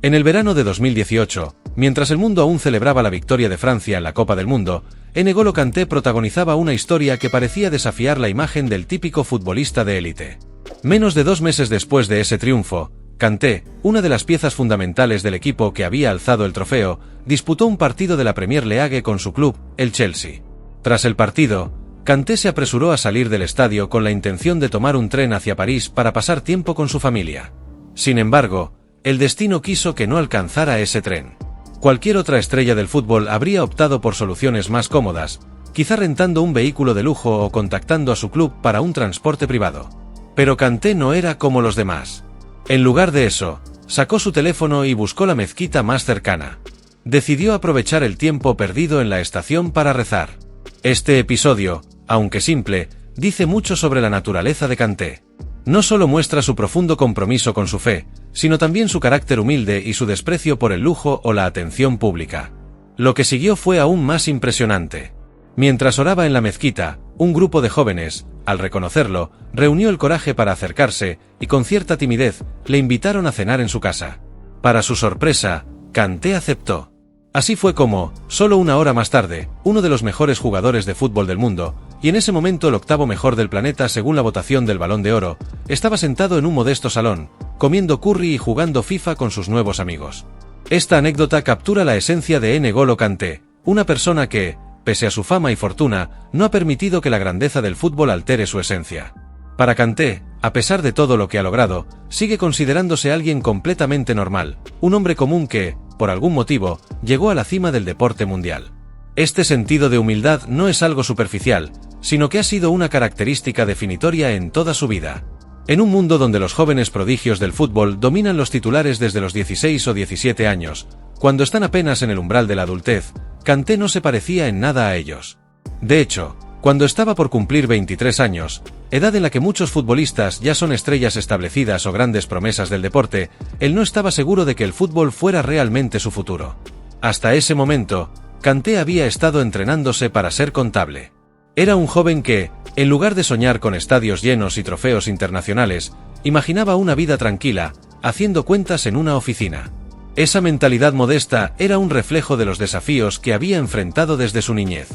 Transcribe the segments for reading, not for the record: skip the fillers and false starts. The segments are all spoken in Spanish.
En el verano de 2018, mientras el mundo aún celebraba la victoria de Francia en la Copa del Mundo, N'Golo Kanté protagonizaba una historia que parecía desafiar la imagen del típico futbolista de élite. Menos de 2 meses después de ese triunfo, Kanté, una de las piezas fundamentales del equipo que había alzado el trofeo, disputó un partido de la Premier League con su club, el Chelsea. Tras el partido, Kanté se apresuró a salir del estadio con la intención de tomar un tren hacia París para pasar tiempo con su familia. Sin embargo, el destino quiso que no alcanzara ese tren. Cualquier otra estrella del fútbol habría optado por soluciones más cómodas, quizá rentando un vehículo de lujo o contactando a su club para un transporte privado. Pero Kanté no era como los demás. En lugar de eso, sacó su teléfono y buscó la mezquita más cercana. Decidió aprovechar el tiempo perdido en la estación para rezar. Este episodio, aunque simple, dice mucho sobre la naturaleza de Kanté. No solo muestra su profundo compromiso con su fe, sino también su carácter humilde y su desprecio por el lujo o la atención pública. Lo que siguió fue aún más impresionante. Mientras oraba en la mezquita, un grupo de jóvenes, al reconocerlo, reunió el coraje para acercarse y con cierta timidez le invitaron a cenar en su casa. Para su sorpresa, Kanté aceptó. Así fue como, solo una hora más tarde, uno de los mejores jugadores de fútbol del mundo, y en ese momento el 8º mejor del planeta según la votación del Balón de Oro, estaba sentado en un modesto salón, comiendo curry y jugando FIFA con sus nuevos amigos. Esta anécdota captura la esencia de N'Golo Kanté, una persona que, pese a su fama y fortuna, no ha permitido que la grandeza del fútbol altere su esencia. Para Kanté, a pesar de todo lo que ha logrado, sigue considerándose alguien completamente normal, un hombre común que, por algún motivo, llegó a la cima del deporte mundial. Este sentido de humildad no es algo superficial, sino que ha sido una característica definitoria en toda su vida. En un mundo donde los jóvenes prodigios del fútbol dominan los titulares desde los 16 o 17 años, cuando están apenas en el umbral de la adultez, Kanté no se parecía en nada a ellos. De hecho, cuando estaba por cumplir 23 años, edad en la que muchos futbolistas ya son estrellas establecidas o grandes promesas del deporte, él no estaba seguro de que el fútbol fuera realmente su futuro. Hasta ese momento, Kanté había estado entrenándose para ser contable. Era un joven que, en lugar de soñar con estadios llenos y trofeos internacionales, imaginaba una vida tranquila, haciendo cuentas en una oficina. Esa mentalidad modesta era un reflejo de los desafíos que había enfrentado desde su niñez.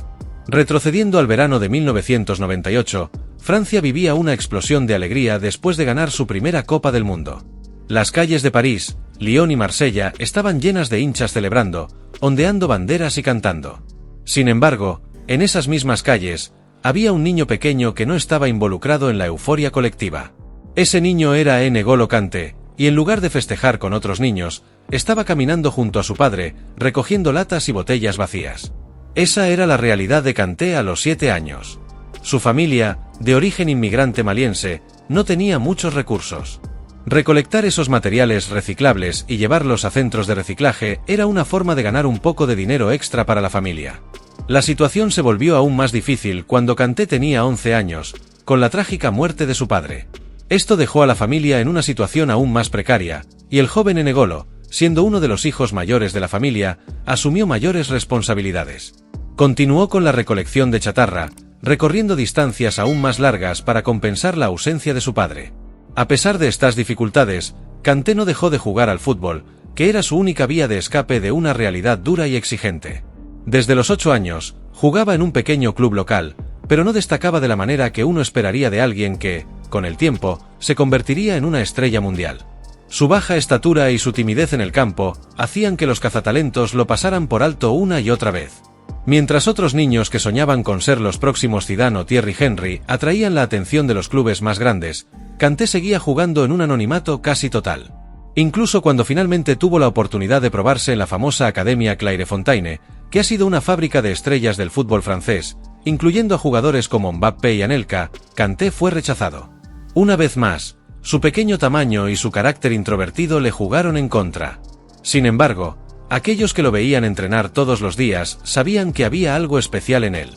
Retrocediendo al verano de 1998, Francia vivía una explosión de alegría después de ganar su primera Copa del Mundo. Las calles de París, Lyon y Marsella estaban llenas de hinchas celebrando, ondeando banderas y cantando. Sin embargo, en esas mismas calles, había un niño pequeño que no estaba involucrado en la euforia colectiva. Ese niño era N'Golo Kanté, y en lugar de festejar con otros niños, estaba caminando junto a su padre, recogiendo latas y botellas vacías. Esa era la realidad de Kanté a los 7 años. Su familia, de origen inmigrante maliense, no tenía muchos recursos. Recolectar esos materiales reciclables y llevarlos a centros de reciclaje era una forma de ganar un poco de dinero extra para la familia. La situación se volvió aún más difícil cuando Kanté tenía 11 años, con la trágica muerte de su padre. Esto dejó a la familia en una situación aún más precaria, y el joven N'Golo, siendo uno de los hijos mayores de la familia, asumió mayores responsabilidades. Continuó con la recolección de chatarra, recorriendo distancias aún más largas para compensar la ausencia de su padre. A pesar de estas dificultades, Kanté no dejó de jugar al fútbol, que era su única vía de escape de una realidad dura y exigente. Desde los 8 años, jugaba en un pequeño club local, pero no destacaba de la manera que uno esperaría de alguien que, con el tiempo, se convertiría en una estrella mundial. Su baja estatura y su timidez en el campo hacían que los cazatalentos lo pasaran por alto una y otra vez. Mientras otros niños que soñaban con ser los próximos Zidane o Thierry Henry atraían la atención de los clubes más grandes, Kanté seguía jugando en un anonimato casi total. Incluso cuando finalmente tuvo la oportunidad de probarse en la famosa Academia Clairefontaine, que ha sido una fábrica de estrellas del fútbol francés, incluyendo a jugadores como Mbappé y Anelka, Kanté fue rechazado. Una vez más, su pequeño tamaño y su carácter introvertido le jugaron en contra. Sin embargo, aquellos que lo veían entrenar todos los días sabían que había algo especial en él.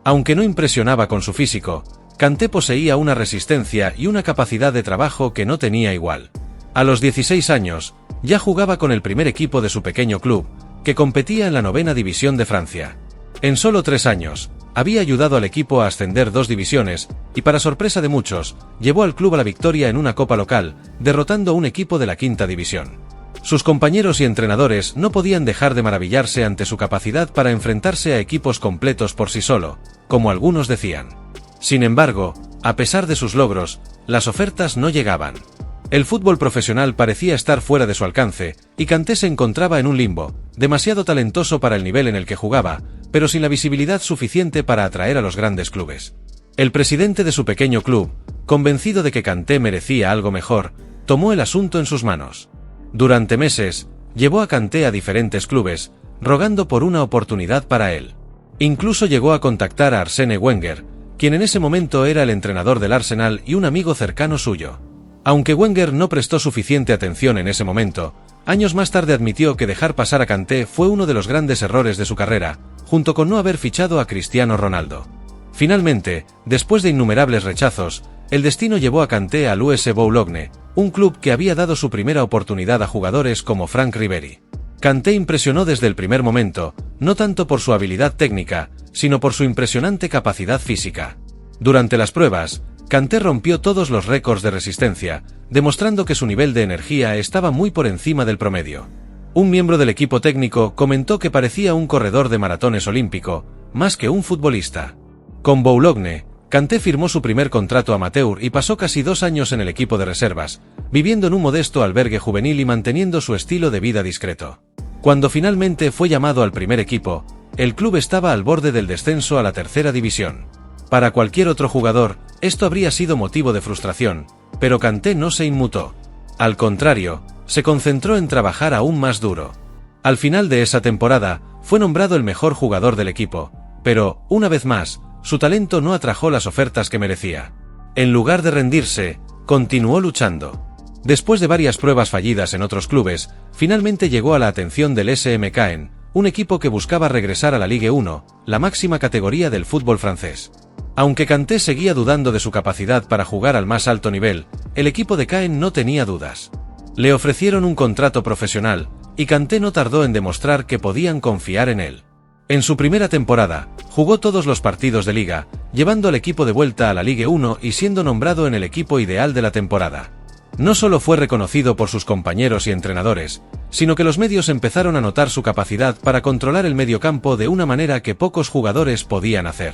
Aunque no impresionaba con su físico, Kanté poseía una resistencia y una capacidad de trabajo que no tenía igual. A los 16 años, ya jugaba con el primer equipo de su pequeño club, que competía en la 9ª división de Francia. En solo 3 años, había ayudado al equipo a ascender 2 divisiones, y para sorpresa de muchos, llevó al club a la victoria en una copa local, derrotando a un equipo de la 5ª división. Sus compañeros y entrenadores no podían dejar de maravillarse ante su capacidad para enfrentarse a equipos completos por sí solo, como algunos decían. Sin embargo, a pesar de sus logros, las ofertas no llegaban. El fútbol profesional parecía estar fuera de su alcance, y Kanté se encontraba en un limbo, demasiado talentoso para el nivel en el que jugaba, pero sin la visibilidad suficiente para atraer a los grandes clubes. El presidente de su pequeño club, convencido de que Kanté merecía algo mejor, tomó el asunto en sus manos. Durante meses, llevó a Kanté a diferentes clubes, rogando por una oportunidad para él. Incluso llegó a contactar a Arsène Wenger, quien en ese momento era el entrenador del Arsenal y un amigo cercano suyo. Aunque Wenger no prestó suficiente atención en ese momento, años más tarde admitió que dejar pasar a Kanté fue uno de los grandes errores de su carrera, junto con no haber fichado a Cristiano Ronaldo. Finalmente, después de innumerables rechazos, el destino llevó a Kanté al US Boulogne, un club que había dado su primera oportunidad a jugadores como Franck Ribéry. Kanté impresionó desde el primer momento, no tanto por su habilidad técnica, sino por su impresionante capacidad física. Durante las pruebas, Kanté rompió todos los récords de resistencia, demostrando que su nivel de energía estaba muy por encima del promedio. Un miembro del equipo técnico comentó que parecía un corredor de maratones olímpico, más que un futbolista. Con Boulogne, Kanté firmó su primer contrato amateur y pasó casi 2 años en el equipo de reservas, viviendo en un modesto albergue juvenil y manteniendo su estilo de vida discreto. Cuando finalmente fue llamado al primer equipo, el club estaba al borde del descenso a la tercera división. Para cualquier otro jugador, esto habría sido motivo de frustración, pero Kanté no se inmutó. Al contrario, se concentró en trabajar aún más duro. Al final de esa temporada, fue nombrado el mejor jugador del equipo, pero, una vez más, su talento no atrajo las ofertas que merecía. En lugar de rendirse, continuó luchando. Después de varias pruebas fallidas en otros clubes, finalmente llegó a la atención del SM Caen, un equipo que buscaba regresar a la Ligue 1, la máxima categoría del fútbol francés. Aunque Kanté seguía dudando de su capacidad para jugar al más alto nivel, el equipo de Caen no tenía dudas. Le ofrecieron un contrato profesional, y Kanté no tardó en demostrar que podían confiar en él. En su primera temporada, jugó todos los partidos de liga, llevando al equipo de vuelta a la Ligue 1 y siendo nombrado en el equipo ideal de la temporada. No solo fue reconocido por sus compañeros y entrenadores, sino que los medios empezaron a notar su capacidad para controlar el mediocampo de una manera que pocos jugadores podían hacer.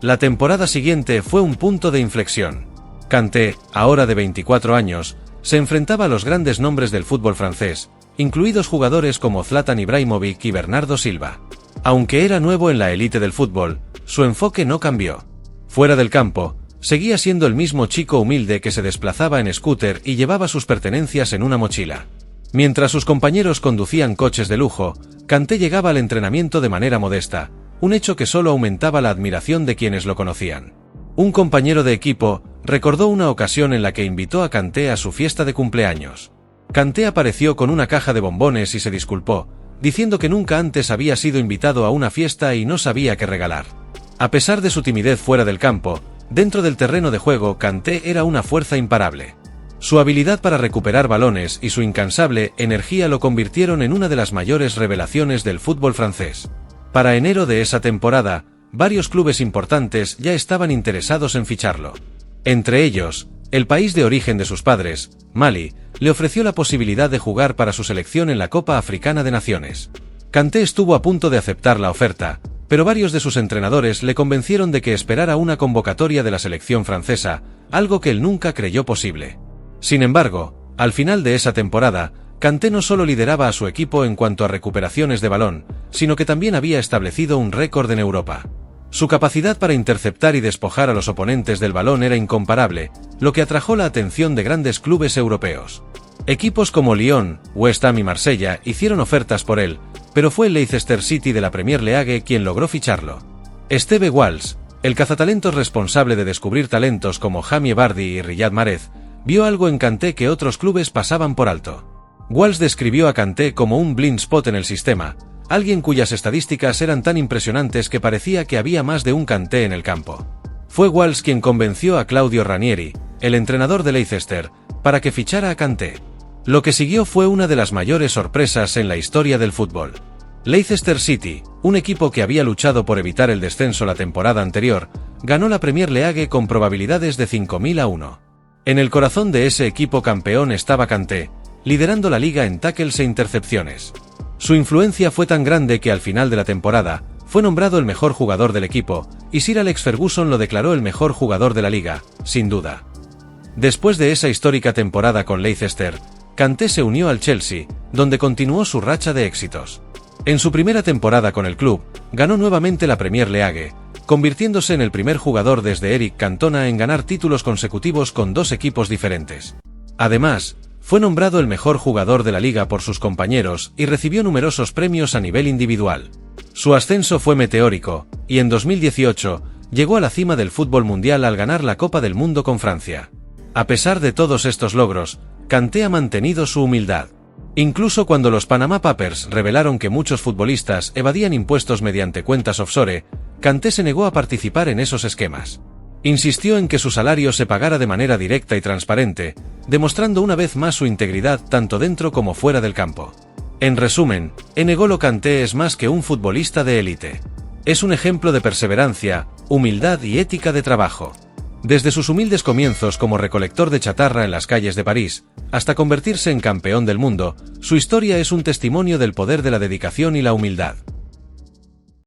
La temporada siguiente fue un punto de inflexión. Kanté, ahora de 24 años, se enfrentaba a los grandes nombres del fútbol francés, incluidos jugadores como Zlatan Ibrahimovic y Bernardo Silva. Aunque era nuevo en la élite del fútbol, su enfoque no cambió. Fuera del campo, seguía siendo el mismo chico humilde que se desplazaba en scooter y llevaba sus pertenencias en una mochila. Mientras sus compañeros conducían coches de lujo, Kanté llegaba al entrenamiento de manera modesta, un hecho que solo aumentaba la admiración de quienes lo conocían. Un compañero de equipo recordó una ocasión en la que invitó a Kanté a su fiesta de cumpleaños. Kanté apareció con una caja de bombones y se disculpó, diciendo que nunca antes había sido invitado a una fiesta y no sabía qué regalar. A pesar de su timidez fuera del campo, dentro del terreno de juego Kanté era una fuerza imparable. Su habilidad para recuperar balones y su incansable energía lo convirtieron en una de las mayores revelaciones del fútbol francés. Para enero de esa temporada, varios clubes importantes ya estaban interesados en ficharlo. Entre ellos, el país de origen de sus padres, Mali, le ofreció la posibilidad de jugar para su selección en la Copa Africana de Naciones. Kanté estuvo a punto de aceptar la oferta, pero varios de sus entrenadores le convencieron de que esperara una convocatoria de la selección francesa, algo que él nunca creyó posible. Sin embargo, al final de esa temporada, Kanté no solo lideraba a su equipo en cuanto a recuperaciones de balón, sino que también había establecido un récord en Europa. Su capacidad para interceptar y despojar a los oponentes del balón era incomparable, lo que atrajo la atención de grandes clubes europeos. Equipos como Lyon, West Ham y Marsella hicieron ofertas por él, pero fue el Leicester City de la Premier League quien logró ficharlo. Steve Walsh, el cazatalentos responsable de descubrir talentos como Jamie Vardy y Riyad Mahrez, vio algo en Kanté que otros clubes pasaban por alto. Walsh describió a Kanté como un blind spot en el sistema, alguien cuyas estadísticas eran tan impresionantes que parecía que había más de un Kanté en el campo. Fue Walsh quien convenció a Claudio Ranieri, el entrenador de Leicester, para que fichara a Kanté. Lo que siguió fue una de las mayores sorpresas en la historia del fútbol. Leicester City, un equipo que había luchado por evitar el descenso la temporada anterior, ganó la Premier League con probabilidades de 5.000 a 1. En el corazón de ese equipo campeón estaba Kanté, liderando la liga en tackles e intercepciones. Su influencia fue tan grande que al final de la temporada, fue nombrado el mejor jugador del equipo, y Sir Alex Ferguson lo declaró el mejor jugador de la liga, sin duda. Después de esa histórica temporada con Leicester, Kanté se unió al Chelsea, donde continuó su racha de éxitos. En su primera temporada con el club, ganó nuevamente la Premier League, convirtiéndose en el primer jugador desde Eric Cantona en ganar títulos consecutivos con dos equipos diferentes. Además, fue nombrado el mejor jugador de la liga por sus compañeros y recibió numerosos premios a nivel individual. Su ascenso fue meteórico, y en 2018, llegó a la cima del fútbol mundial al ganar la Copa del Mundo con Francia. A pesar de todos estos logros, Kanté ha mantenido su humildad. Incluso cuando los Panama Papers revelaron que muchos futbolistas evadían impuestos mediante cuentas offshore, Kanté se negó a participar en esos esquemas. Insistió en que su salario se pagara de manera directa y transparente, demostrando una vez más su integridad tanto dentro como fuera del campo. En resumen, N'Golo Kanté es más que un futbolista de élite. Es un ejemplo de perseverancia, humildad y ética de trabajo. Desde sus humildes comienzos como recolector de chatarra en las calles de París, hasta convertirse en campeón del mundo, su historia es un testimonio del poder de la dedicación y la humildad.